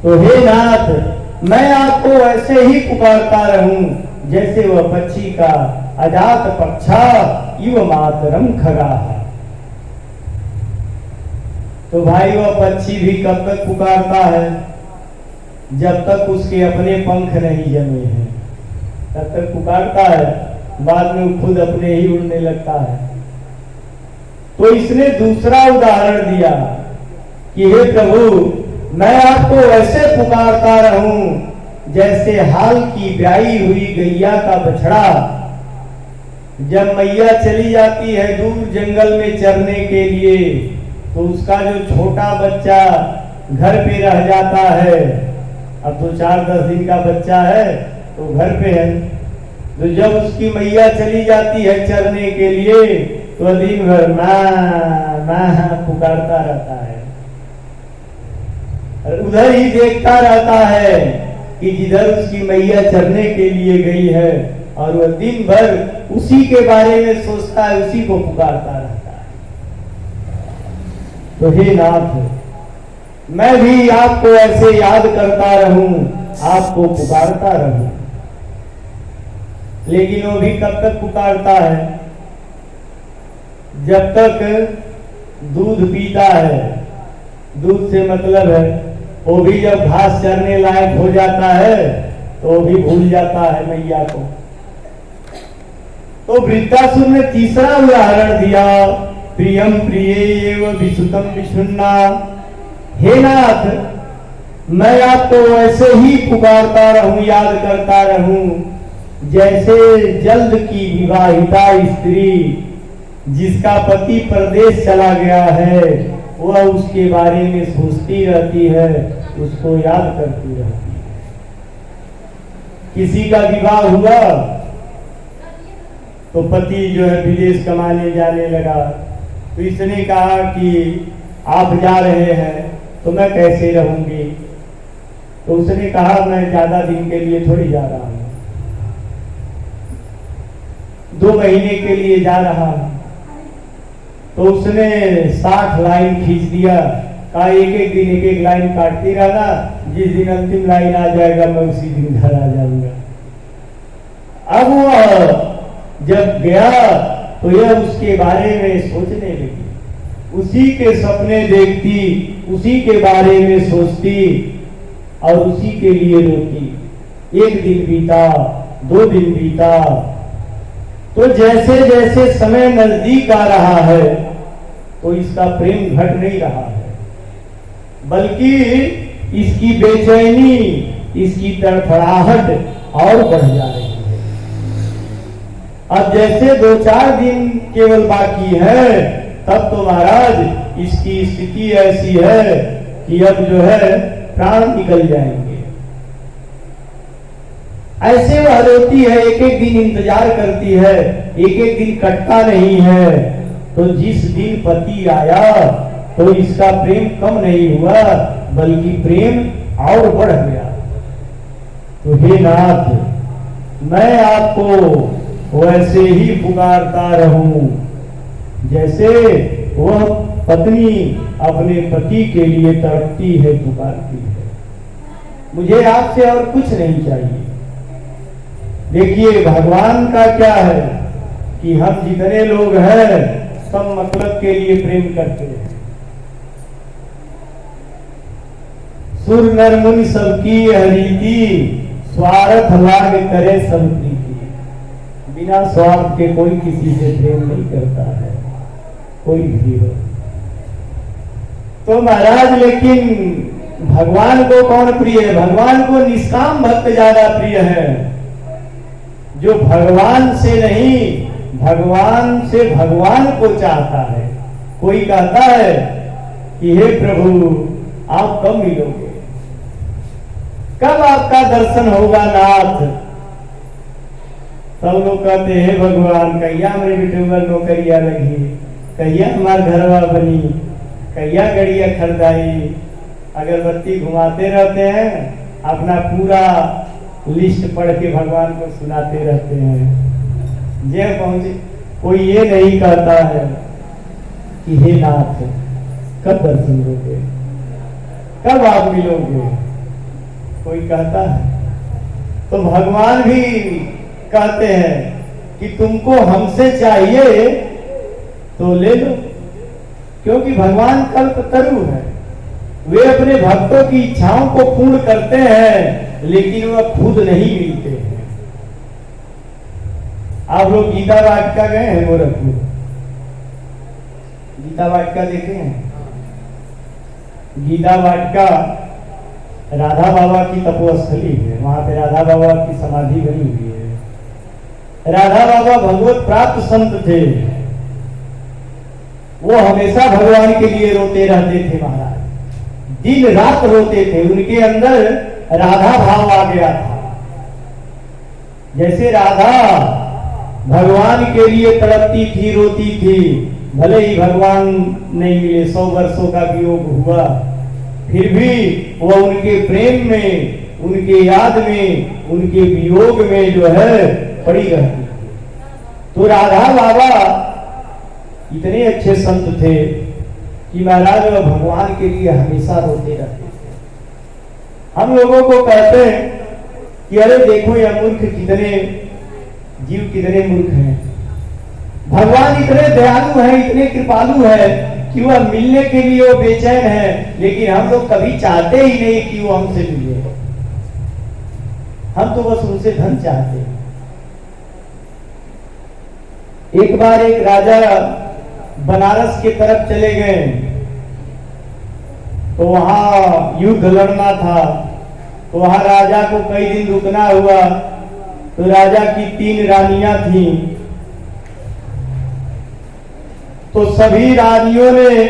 तो हे नाथ, मैं आपको ऐसे ही पुकारता रहूं जैसे वह पक्षी का अजात पक्षा इव मातरम खगा। तो भाई वह पक्षी भी कब तक पुकारता है? जब तक उसके अपने पंख नहीं जमे हैं तब तक पुकारता है, बाद में वो खुद अपने ही उड़ने लगता है। तो इसने दूसरा उदाहरण दिया कि हे प्रभु, मैं आपको ऐसे पुकारता रहूं जैसे हाल की ब्याई हुई गैया का बछड़ा जब मैया चली जाती है दूर जंगल में चरने के लिए, तो उसका जो छोटा बच्चा घर पे रह जाता है। अब तो 4-10 दिन का बच्चा है तो घर पे है, तो जब उसकी मैया चली जाती है चरने के लिए तो दिन भर माँ माँ पुकारता रहता है, और उधर ही देखता रहता है कि जिधर उसकी मैया चरने के लिए गई है, और वह दिन भर उसी के बारे में सोचता है, उसी को पुकारता रहता है। तो हे नाथ, मैं भी आपको ऐसे याद करता रहूं, आपको पुकारता रहूं। लेकिन वो भी कब तक पुकारता है? जब तक दूध पीता है। दूध से मतलब है वो भी जब घास चरने लायक हो जाता है तो वो भी भूल जाता है मैया को। तो वृद्धासुर ने तीसरा उदाहरण दिया, प्रियम प्रिय विसुतम विशुन्ना। हे नाथ, मैं आपको ऐसे ही पुकारता रहूं, याद करता रहूं जैसे जल्द की विवाहिता स्त्री जिसका पति परदेश चला गया है, वह उसके बारे में सोचती रहती है, उसको याद करती रहती है। किसी का विवाह हुआ तो पति जो है विदेश कमाने जाने लगा, तो इसने कहा कि आप जा रहे हैं तो मैं कैसे रहूंगी? तो उसने कहा मैं ज्यादा दिन के लिए थोड़ी जा रहा हूं, 2 महीने के लिए जा रहा हूं। तो उसने 60 लाइन खींच दिया, कहा एक एक लाइन काटती रहना, जिस दिन अंतिम लाइन आ जाएगा मैं उसी दिन घर आ जाऊंगा। अब वह जब गया तो यह उसके बारे में सोचने लगी, उसी के सपने देखती, उसी के बारे में सोचती और उसी के लिए रोती। 1 दिन बीता, 2 दिन बीता, तो जैसे जैसे समय नजदीक आ रहा है तो इसका प्रेम घट नहीं रहा है, बल्कि इसकी बेचैनी, इसकी तड़फड़ाहट और बढ़ जा रही है। अब जैसे 2-4 दिन केवल बाकी है, तब तो महाराज इसकी स्थिति ऐसी है कि अब जो है प्राण निकल जाएंगे। ऐसे वह रोती है, एक दिन इंतजार करती है, एक दिन कटता नहीं है। तो जिस दिन पति आया तो इसका प्रेम कम नहीं हुआ, बल्कि प्रेम और बढ़ गया। तो हे नाथ, मैं आपको वैसे ही पुकारता रहूं जैसे वह पत्नी अपने पति के लिए तड़पती है, पुकारती है। मुझे आपसे और कुछ नहीं चाहिए। देखिए भगवान का क्या है कि हम जितने लोग हैं सब मतलब के लिए प्रेम करते हैं। सुर नर मुनि सबकी हरीति, स्वार्थ लाग करे सब प्रीति। बिना स्वार्थ के कोई किसी से प्रेम नहीं करता है, कोई भी हो। तो महाराज लेकिन भगवान को कौन प्रिय है? भगवान को निष्काम भक्त ज्यादा प्रिय है, जो भगवान से नहीं भगवान से भगवान को चाहता है। कोई कहता है कि हे प्रभु आप कब मिलोगे, कब आपका दर्शन होगा नाथ? सब लोग कहते हैं भगवान कहिया मेरे बेटे नौकरिया लगी, कहिया हमार घरवा बनी, कहिया गड़िया खरीदाई। अगरबत्ती घुमाते रहते हैं, अपना पूरा लिस्ट पढ़ के भगवान को सुनाते रहते हैं। जे पहुंचे कोई ये नहीं कहता है कि हे नाथ कब दर्शन दोगे, कब आप मिलोगे, कोई कहता है? तो भगवान भी कहते हैं कि तुमको हमसे चाहिए तो ले लो, क्योंकि भगवान कल्पतरु है। वे अपने भक्तों की इच्छाओं को पूर्ण करते हैं, लेकिन वह खुद नहीं मिलते हैं। आप लोग गीता वाटिका गए हैं? गोरखपुर गीता वाटिका देखे हैं? गीता वाटिका राधा बाबा की तपोस्थली है। वहां पे राधा बाबा की समाधि बनी हुई है। राधा बाबा भगवत प्राप्त संत थे। वो हमेशा भगवान के लिए रोते रहते थे महाराज, दिन रात रोते थे। उनके अंदर राधा भाव आ गया था। जैसे राधा भगवान के लिए तड़पती थी, रोती थी, भले ही भगवान नहीं मिले, 100 वर्षों का वियोग हुआ, फिर भी वह उनके प्रेम में, उनके याद में, उनके वियोग में जो है पड़ी रहती थी। तो राधा बाबा इतने अच्छे संत थे कि महाराज वह भगवान के लिए हमेशा रोते रहते थे। हम लोगों को कहते हैं कि अरे देखो यह मूर्ख, कितने जीव कितने मूर्ख हैं। भगवान इतने दयालु हैं, इतने कृपालु हैं कि वह मिलने के लिए वो बेचैन है, लेकिन हम लोग कभी चाहते ही नहीं कि वो हमसे मिले। हम तो बस उनसे धन चाहते हैं। एक बार एक राजा बनारस के तरफ चले गए, तो वहां युद्ध लड़ना था। तो वहां राजा को कई दिन रुकना हुआ। तो राजा की 3 रानियां थीं। तो सभी रानियों ने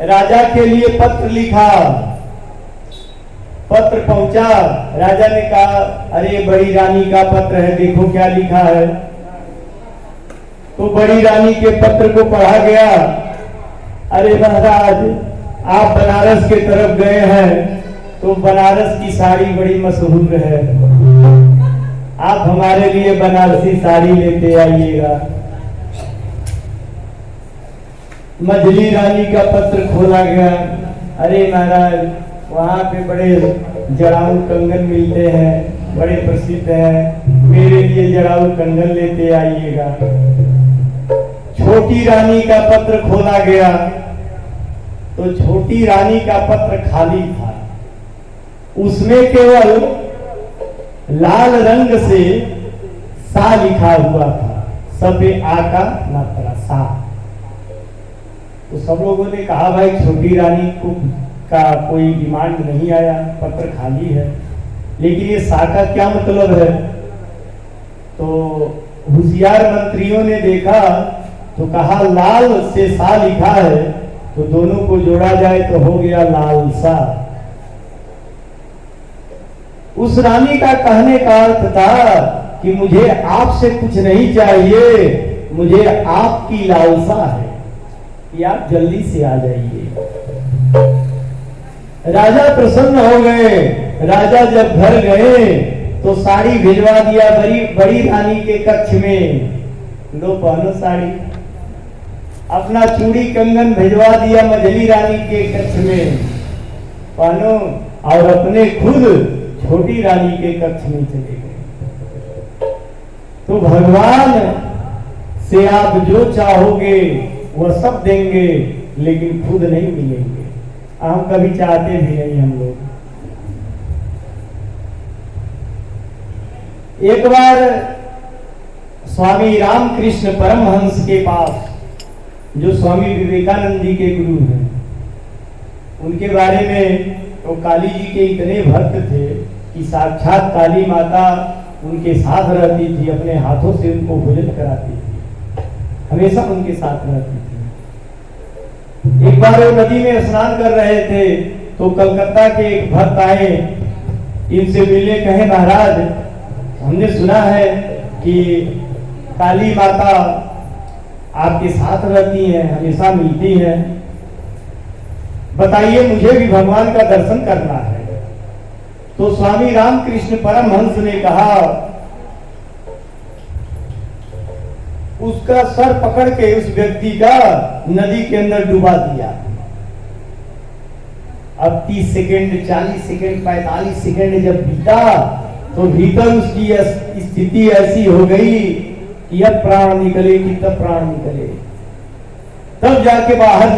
राजा के लिए पत्र लिखा। पत्र पहुंचा, राजा ने कहा अरे बड़ी रानी का पत्र है, देखो क्या लिखा है। तो बड़ी रानी के पत्र को पढ़ा गया। अरे महाराज, आप बनारस के तरफ गए हैं तो बनारस की साड़ी बड़ी मशहूर है, आप हमारे लिए बनारसी साड़ी लेते आइएगा। मझली रानी का पत्र खोला गया। अरे महाराज, वहां पे बड़े जड़ाऊ कंगन मिलते हैं, बड़े प्रसिद्ध हैं, मेरे लिए जड़ाऊ कंगन लेते आइएगा। छोटी रानी का पत्र खोला गया तो छोटी रानी का पत्र खाली था। उसमें केवल लाल रंग से सा लिखा हुआ था, सबे आ का मात्रा सा। तो सब लोगों ने कहा भाई छोटी रानी को का कोई डिमांड नहीं आया, पत्र खाली है, लेकिन ये सा का क्या मतलब है? तो होशियार मंत्रियों ने देखा तो कहा लाल से सा लिखा है, तो दोनों को जोड़ा जाए तो हो गया लाल सा। उस रानी का कहने का अर्थ था कि मुझे आपसे कुछ नहीं चाहिए, मुझे आपकी लालसा है कि आप जल्दी से आ जाइए। राजा प्रसन्न हो गए। राजा जब घर गए तो साड़ी भिजवा दिया बड़ी रानी के कक्ष में, लो पहनो साड़ी। अपना चूड़ी कंगन भिजवा दिया मझली रानी के कक्ष में, पहनो। और अपने खुद छोटी रानी के कक्ष में चले गए। तो भगवान से आप जो चाहोगे वह सब देंगे, लेकिन खुद नहीं मिलेंगे। हम कभी चाहते भी नहीं। हम लोग एक बार स्वामी रामकृष्ण परमहंस के पास, जो स्वामी विवेकानंद जी के गुरु हैं, उनके बारे में तो काली जी के इतने भक्त थे कि साक्षात काली माता उनके साथ रहती थी, अपने हाथों से उनको भोजन कराती थी, हमेशा उनके साथ रहती थी। एक बार वो नदी में स्नान कर रहे थे तो कलकत्ता के एक भक्त आए, इनसे मिलने कहे महाराज हमने सुना है कि काली माता आपके साथ रहती हैं, हमेशा मिलती हैं, बताइए मुझे भी भगवान का दर्शन करना है। तो स्वामी रामकृष्ण परमहंस ने कहा, उसका सर पकड़ के उस व्यक्ति का नदी के अंदर डुबा दिया अब 30 सेकंड, 40 सेकंड, 45 सेकंड जब बीता तो भीतर उसकी स्थिति ऐसी हो गई कि अब प्राण निकले कि तब प्राण निकले। तब जाके बाहर